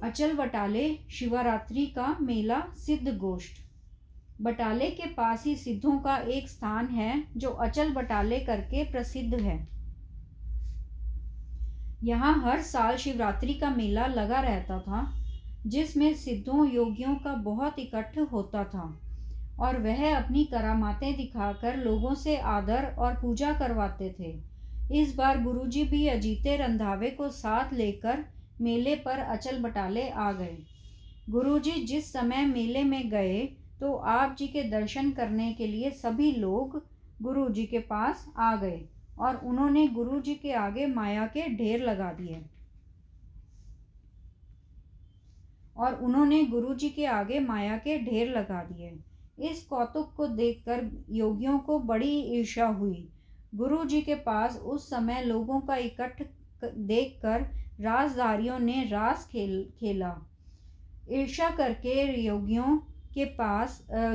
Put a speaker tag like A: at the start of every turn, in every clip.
A: अचल बटाले शिवरात्रि का मेला सिद्ध गोष्ठ। बटाले के पास ही सिद्धों का एक स्थान है जो अचल बटाले करके प्रसिद्ध है। यहाँ हर साल शिवरात्रि का मेला लगा रहता था, जिसमें सिद्धों योगियों का बहुत इकट्ठ होता था और वह अपनी करामातें दिखाकर लोगों से आदर और पूजा करवाते थे। इस बार गुरुजी भी अजीते रंधावे को साथ लेकर मेले पर अचल बटाले आ गए। गुरुजी जिस समय मेले में गए तो आप जी के दर्शन करने के लिए सभी लोग गुरुजी के पास आ गए और उन्होंने गुरुजी के आगे माया के ढेर लगा दिए इस कौतुक को देखकर योगियों को बड़ी ईर्ष्या हुई। गुरुजी के पास उस समय लोगों का इकट्ठ देखकर रासधारियों ने रास खेला। ईर्ष्या करके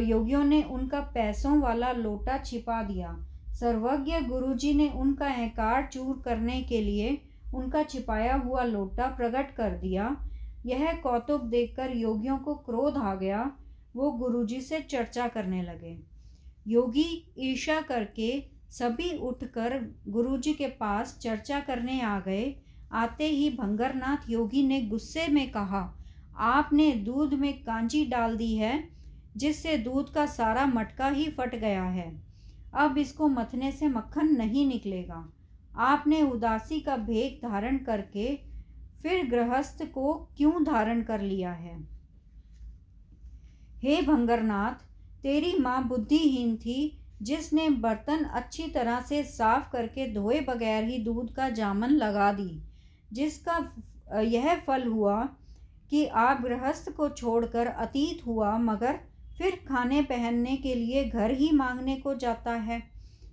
A: योगियों ने उनका पैसों वाला लोटा छिपा दिया। सर्वज्ञ गुरुजी ने उनका अहंकार चूर करने के लिए उनका छिपाया हुआ लोटा प्रकट कर दिया। यह कौतुक देखकर योगियों को क्रोध आ गया। वो गुरुजी से चर्चा करने लगे। योगी ईर्ष्या करके सभी उठकर गुरुजी के पास चर्चा करने आ गए। आते ही भंगरनाथ योगी ने गुस्से में कहा, आपने दूध में कांजी डाल दी है, जिससे दूध का सारा मटका ही फट गया है। अब इसको मथने से मक्खन नहीं निकलेगा। आपने उदासी का भेद धारण करके फिर गृहस्थ को क्यों धारण कर लिया है? हे भंगरनाथ, तेरी माँ बुद्धिहीन थी, जिसने बर्तन अच्छी तरह से साफ करके धोए बगैर ही दूध का जामन लगा दी, जिसका यह फल हुआ कि आप गृहस्थ को छोड़कर अतीत हुआ, मगर फिर खाने पहनने के लिए घर ही मांगने को जाता है।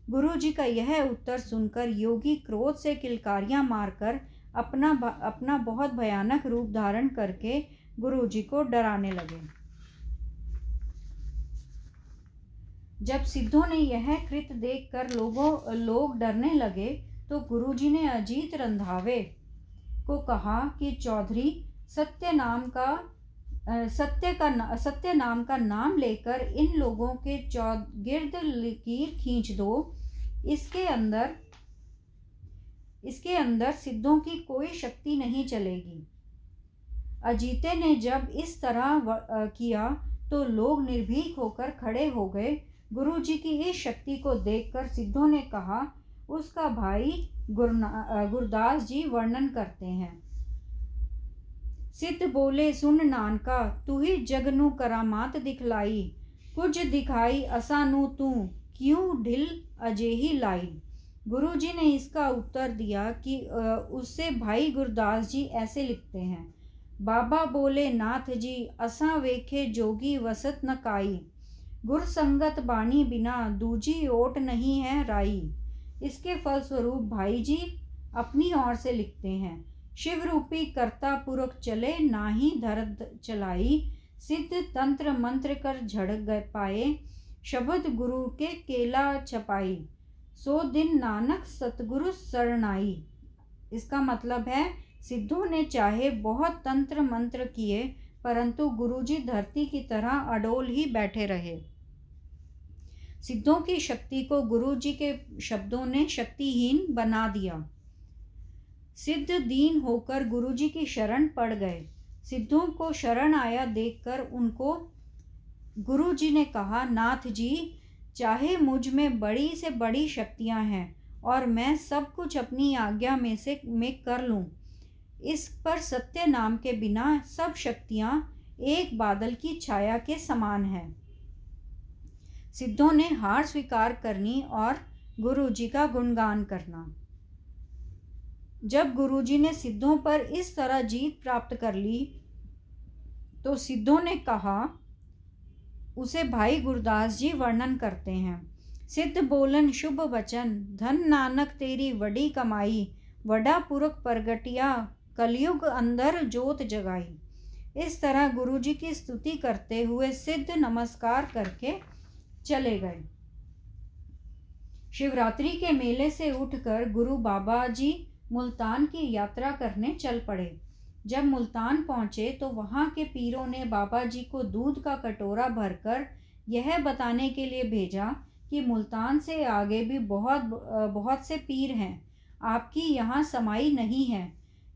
A: गुरुजी का यह उत्तर सुनकर योगी क्रोध से किलकारियां मारकर अपना बहुत भयानक रूप धारण करके गुरुजी को डराने लगे। जब सिद्धों ने यह कृत्य देखकर लोग डरने लगे तो गुरुजी ने अजीत रंधावे को कहा कि चौधरी, सत्य नाम का नाम लेकर इन लोगों के चौगिर्द लकीर खींच दो। इसके अंदर सिद्धों की कोई शक्ति नहीं चलेगी। अजीते ने जब इस तरह किया तो लोग निर्भीक होकर खड़े हो गए। गुरुजी की इस शक्ति को देखकर सिद्धों ने कहा, उसका भाई गुरदास जी वर्णन करते हैं। सिद्ध बोले, सुन नानका, तू ही जगनु करामात दिखलाई, कुछ दिखाई असानु तू, क्यों ढिल अजेही लाई। गुरुजी ने इसका उत्तर दिया कि उससे भाई गुरदास जी ऐसे लिखते हैं। बाबा बोले, नाथ जी, असा वेखे जोगी वसत न काई, गुर संगत बाणी बिना दूजी ओट नहीं है राई। इसके फलस्वरूप भाई जी अपनी ओर से लिखते हैं, शिव रूपी कर्ता पुरख चले, नाही धरत चलाई, सिद्ध तंत्र मंत्र कर झड़ गए पाए, शब्द गुरु के केला छपाई, सो दिन नानक सतगुरु शरणाई। इसका मतलब है, सिद्धों ने चाहे बहुत तंत्र मंत्र किए, परंतु गुरुजी धरती की तरह अडोल ही बैठे रहे। सिद्धों की शक्ति को गुरुजी के शब्दों ने शक्तिहीन बना दिया। सिद्ध दीन होकर गुरुजी की शरण पड़ गए। सिद्धों को शरण आया देखकर उनको गुरुजी ने कहा, नाथ जी, चाहे मुझ में बड़ी से बड़ी शक्तियां हैं और मैं सब कुछ अपनी आज्ञा में कर लूं, इस पर सत्य नाम के बिना सब शक्तियां एक बादल की छाया के समान है। सिद्धों ने हार स्वीकार करनी और गुरुजी का गुणगान करना। जब गुरुजी ने सिद्धों पर इस तरह जीत प्राप्त कर ली तो सिद्धों ने कहा, उसे भाई गुरदास जी वर्णन करते हैं। सिद्ध बोलन शुभ वचन, धन नानक तेरी वडी कमाई, वडा पुरख प्रगटिया, कलयुग अंदर जोत जगाई। इस तरह गुरुजी की स्तुति करते हुए सिद्ध नमस्कार करके चले गए। शिवरात्रि के मेले से उठकर गुरु बाबा जी मुल्तान की यात्रा करने चल पड़े। जब मुल्तान पहुँचे तो वहाँ के पीरों ने बाबा जी को दूध का कटोरा भरकर यह बताने के लिए भेजा कि मुल्तान से आगे भी बहुत से पीर हैं, आपकी यहाँ समाई नहीं है।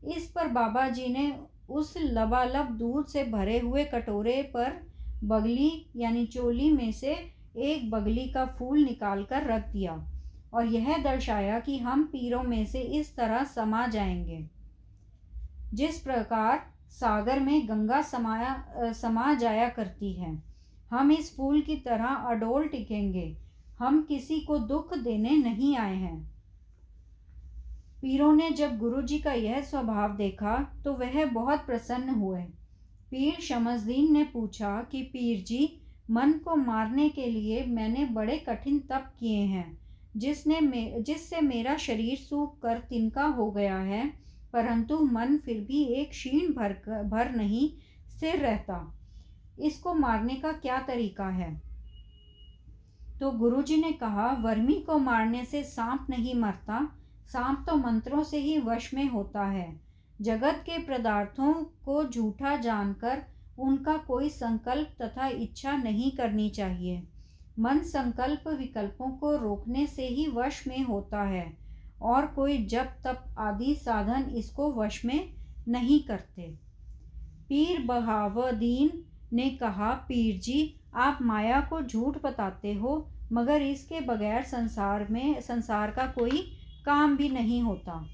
A: इस पर बाबा जी ने उस लबालब दूध से भरे हुए कटोरे पर बगली यानी चोली में से एक बगली का फूल निकालकर रख दिया और यह दर्शाया कि हम पीरों में से इस तरह समा जाएंगे जिस प्रकार सागर में गंगा समा जाया करती है। हम इस फूल की तरह अडोल टिकेंगे, हम किसी को दुख देने नहीं आए हैं। पीरों ने जब गुरुजी का यह स्वभाव देखा तो वह बहुत प्रसन्न हुए। पीर शमसदीन ने पूछा कि पीर जी, मन को मारने के लिए मैंने बड़े कठिन तप किए हैं, जिससे मेरा शरीर सूख कर तिनका हो गया है, परंतु मन फिर भी एक क्षीण भर नहीं स्थिर रहता। इसको मारने का क्या तरीका है? तो गुरुजी ने कहा, वर्मी को मारने से सांप नहीं मरता, सांप तो मंत्रों से ही वश में होता है। जगत के पदार्थों को झूठा जानकर उनका कोई संकल्प तथा इच्छा नहीं करनी चाहिए। मन संकल्प विकल्पों को रोकने से ही वश में होता है और कोई जप तप आदि साधन इसको वश में नहीं करते। पीर बहावुद्दीन ने कहा, पीर जी, आप माया को झूठ बताते हो, मगर इसके बगैर संसार का कोई काम भी नहीं होता।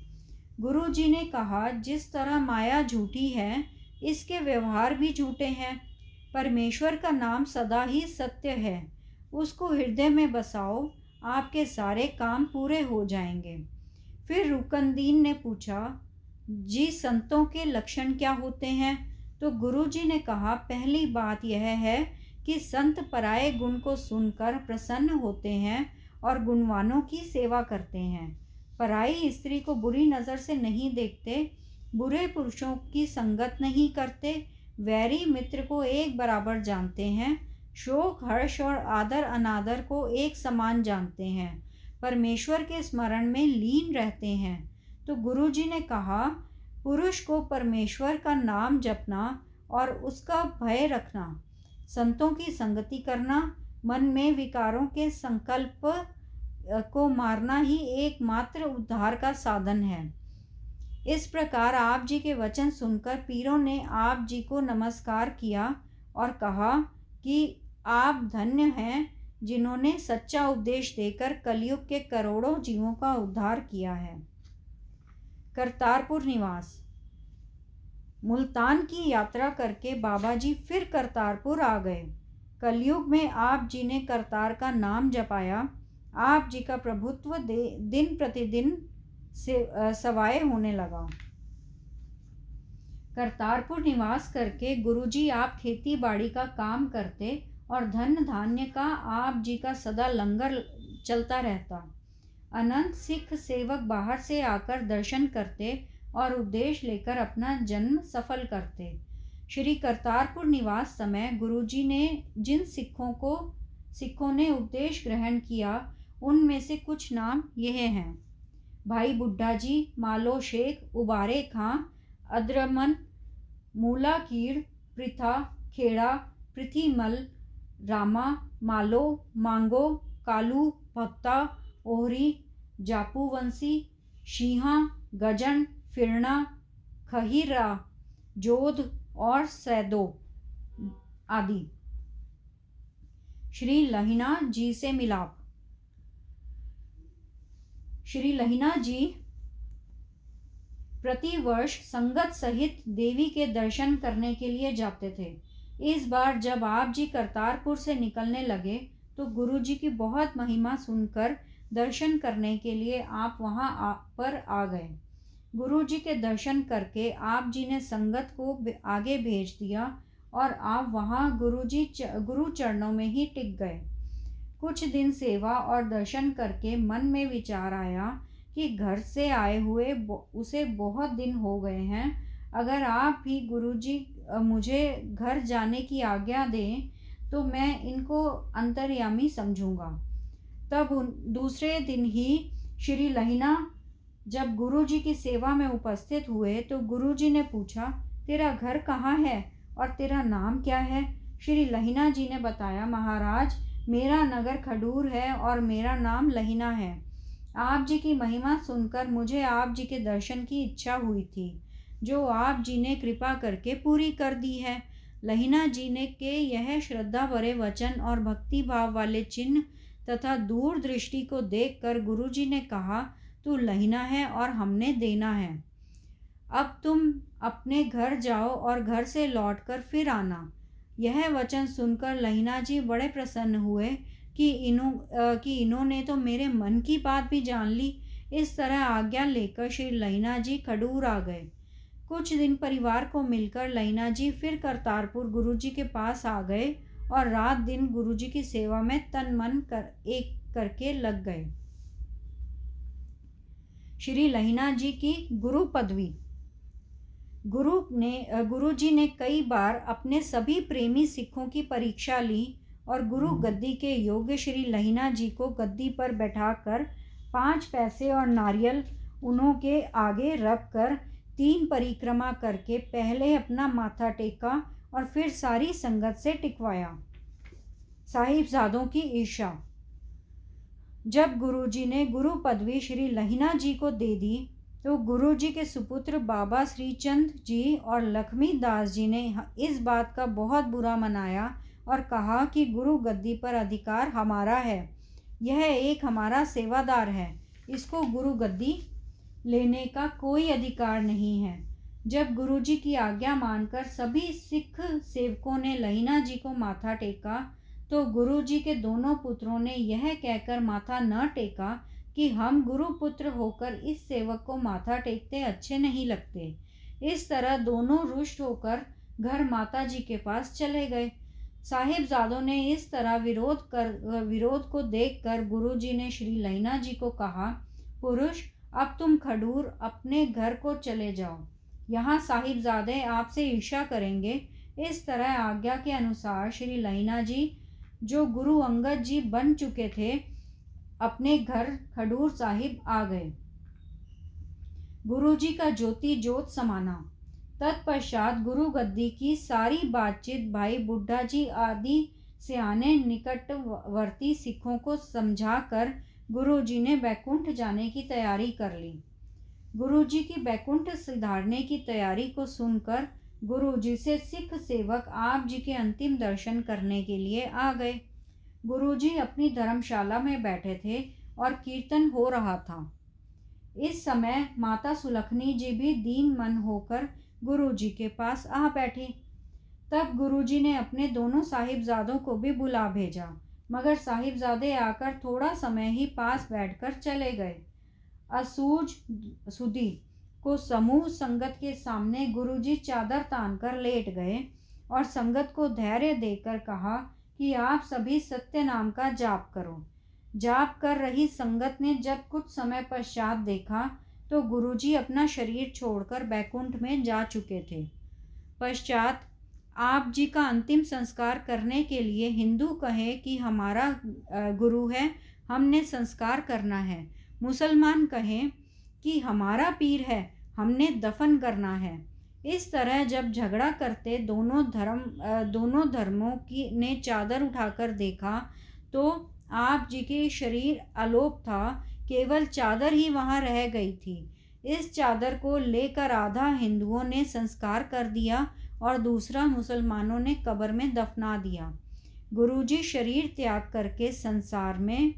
A: गुरु जी ने कहा, जिस तरह माया झूठी है, इसके व्यवहार भी झूठे हैं। परमेश्वर का नाम सदा ही सत्य है, उसको हृदय में बसाओ, आपके सारे काम पूरे हो जाएंगे। फिर रुकनदीन ने पूछा, जी संतों के लक्षण क्या होते हैं? तो गुरु जी ने कहा, पहली बात यह है कि संत पराये गुण को सुनकर प्रसन्न होते हैं और गुणवानों की सेवा करते हैं। पराई स्त्री को बुरी नज़र से नहीं देखते, बुरे पुरुषों की संगत नहीं करते, वैरी मित्र को एक बराबर जानते हैं, शोक हर्ष और आदर अनादर को एक समान जानते हैं, परमेश्वर के स्मरण में लीन रहते हैं। तो गुरु जी ने कहा, पुरुष को परमेश्वर का नाम जपना और उसका भय रखना, संतों की संगति करना, मन में विकारों के संकल्प को मारना ही एकमात्र उद्धार का साधन है। इस प्रकार आप जी के वचन सुनकर पीरों ने आप जी को नमस्कार किया और कहा कि आप धन्य हैं जिन्होंने सच्चा उपदेश देकर कलयुग के करोड़ों जीवों का उद्धार किया है। करतारपुर निवास। मुल्तान की यात्रा करके बाबा जी फिर करतारपुर आ गए। कलयुग में आप जी ने करतार का नाम जपाया। आप जी का प्रभुत्व दिन प्रतिदिन से सवाए होने लगा। करतारपुर निवास करके गुरुजी आप खेती बाड़ी का काम करते और धन धान्य का आप जी का सदा लंगर चलता रहता। अनंत सिख सेवक बाहर से आकर दर्शन करते और उपदेश लेकर अपना जन्म सफल करते। श्री करतारपुर निवास समय गुरुजी ने जिन सिखों ने उपदेश ग्रहण किया, उनमें से कुछ नाम यह हैं: भाई बुड्ढा जी, मालो शेख, उबारे खां, अद्रमन, मूला कीड़, पृथा, खेड़ा, पृथ्वीमल, रामा, मालो, मांगो, कालू, भक्ता, ओहरी, जापूवंशी, शीहा, गजन, फिरना, खहीरा, जोध और सैदो आदि। श्री लहिना जी से मिलाप। श्री लहिना जी प्रतिवर्ष संगत सहित देवी के दर्शन करने के लिए जाते थे। इस बार जब आप जी करतारपुर से निकलने लगे तो गुरु जी की बहुत महिमा सुनकर दर्शन करने के लिए आप वहां पर आ गए। गुरु जी के दर्शन करके आप जी ने संगत को आगे भेज दिया और आप वहां गुरु चरणों में ही टिक गए। कुछ दिन सेवा और दर्शन करके मन में विचार आया कि घर से आए हुए उसे बहुत दिन हो गए हैं, अगर आप भी गुरुजी मुझे घर जाने की आज्ञा दें तो मैं इनको अंतर्यामी समझूंगा। तब दूसरे दिन ही श्री लहिना जब गुरुजी की सेवा में उपस्थित हुए तो गुरुजी ने पूछा, तेरा घर कहाँ है और तेरा नाम क्या है? श्री लहिना जी ने बताया, महाराज, मेरा नगर खडूर है और मेरा नाम लहिना है। आप जी की महिमा सुनकर मुझे आप जी के दर्शन की इच्छा हुई थी, जो आप जी ने कृपा करके पूरी कर दी है। लहिना जी ने के यह श्रद्धा भरे वचन और भक्ति भाव वाले चिन्ह तथा दूरदृष्टि को देखकर गुरुजी ने कहा, तू लहिना है और हमने देना है। अब तुम अपने घर जाओ और घर से लौटकर फिर आना। यह वचन सुनकर लहिना जी बड़े प्रसन्न हुए कि इन्होंने तो मेरे मन की बात भी जान ली। इस तरह आज्ञा लेकर श्री लहिना जी खडूर आ गए। कुछ दिन परिवार को मिलकर लहिना जी फिर करतारपुर गुरुजी के पास आ गए और रात दिन गुरुजी की सेवा में तन मन एक करके लग गए। श्री लहिना जी की गुरु पदवी। गुरुजी ने कई बार अपने सभी प्रेमी सिखों की परीक्षा ली और गुरु गद्दी के योग्य श्री लहिना जी को गद्दी पर बैठाकर 5 पैसे और नारियल उनके आगे रख कर 3 परिक्रमा करके पहले अपना माथा टेका और फिर सारी संगत से टिकवाया। साहिबजादों की ईर्ष्या। जब गुरुजी ने गुरु पदवी श्री लहिना जी को दे दी तो गुरुजी के सुपुत्र बाबा श्रीचंद जी और लक्ष्मी दास जी ने इस बात का बहुत बुरा मनाया और कहा कि गुरु गद्दी पर अधिकार हमारा है, यह एक हमारा सेवादार है, इसको गुरु गद्दी लेने का कोई अधिकार नहीं है। जब गुरुजी की आज्ञा मानकर सभी सिख सेवकों ने लहिना जी को माथा टेका तो गुरुजी के दोनों पुत्रों ने यह कहकर माथा न टेका कि हम गुरुपुत्र होकर इस सेवक को माथा टेकते अच्छे नहीं लगते। इस तरह दोनों रुष्ट होकर घर माता जी के पास चले गए। साहिबजादों ने इस तरह विरोध को देखकर गुरुजी ने श्री लहिना जी को कहा, पुरुष, अब तुम खडूर अपने घर को चले जाओ, यहाँ साहिबजादे आपसे ईर्ष्या करेंगे। इस तरह आज्ञा के अनुसार श्री लहिना जी, जो गुरु अंगद जी बन चुके थे, अपने घर खडूर साहिब आ गए। गुरुजी का ज्योति ज्योत समाना। तत्पश्चात गुरु गद्दी की सारी बातचीत भाई बुड्ढा जी आदि सियाने निकटवर्ती सिखों को समझाकर गुरुजी ने बैकुंठ जाने की तैयारी कर ली। गुरुजी की बैकुंठ सिधारने की तैयारी को सुनकर गुरुजी से सिख सेवक आप जी के अंतिम दर्शन करने के लिए आ गए। गुरुजी अपनी धर्मशाला में बैठे थे और कीर्तन हो रहा था। इस समय माता सुलखनी जी भी दीन मन होकर गुरुजी के पास आ बैठी। तब गुरुजी ने अपने दोनों साहिबजादों को भी बुला भेजा, मगर साहिबजादे आकर थोड़ा समय ही पास बैठकर चले गए। असूझ सुधी को समूह संगत के सामने गुरुजी चादर तानकर लेट गए और संगत को धैर्य देकर कहा कि आप सभी सत्य नाम का जाप करो। जाप कर रही संगत ने जब कुछ समय पश्चात देखा तो गुरुजी अपना शरीर छोड़कर बैकुंठ में जा चुके थे। पश्चात आप जी का अंतिम संस्कार करने के लिए हिंदू कहे कि हमारा गुरु है, हमने संस्कार करना है। मुसलमान कहें कि हमारा पीर है, हमने दफन करना है। इस तरह जब झगड़ा करते दोनों धर्मों की ने चादर उठाकर देखा तो आप जी के शरीर अलोप था, केवल चादर ही वहाँ रह गई थी। इस चादर को लेकर आधा हिंदुओं ने संस्कार कर दिया और दूसरा मुसलमानों ने कब्र में दफना दिया। गुरुजी शरीर त्याग करके संसार में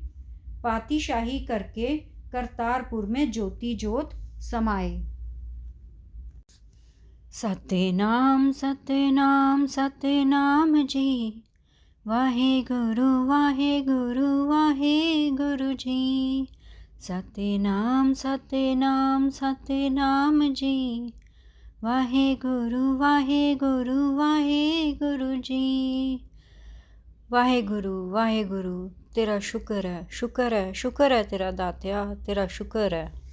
A: पातीशाही करके करतारपुर में ज्योति ज्योत समाए। सतनाम सतनाम सतनाम जी, वाहे गुरु जी। सतनाम सतनाम सतनाम जी, वाहे गुरु जी। वाहे गुरु तेरा शुक्र है, शुक्र है, शुक्र है तेरा दात्या, तेरा शुक्र है।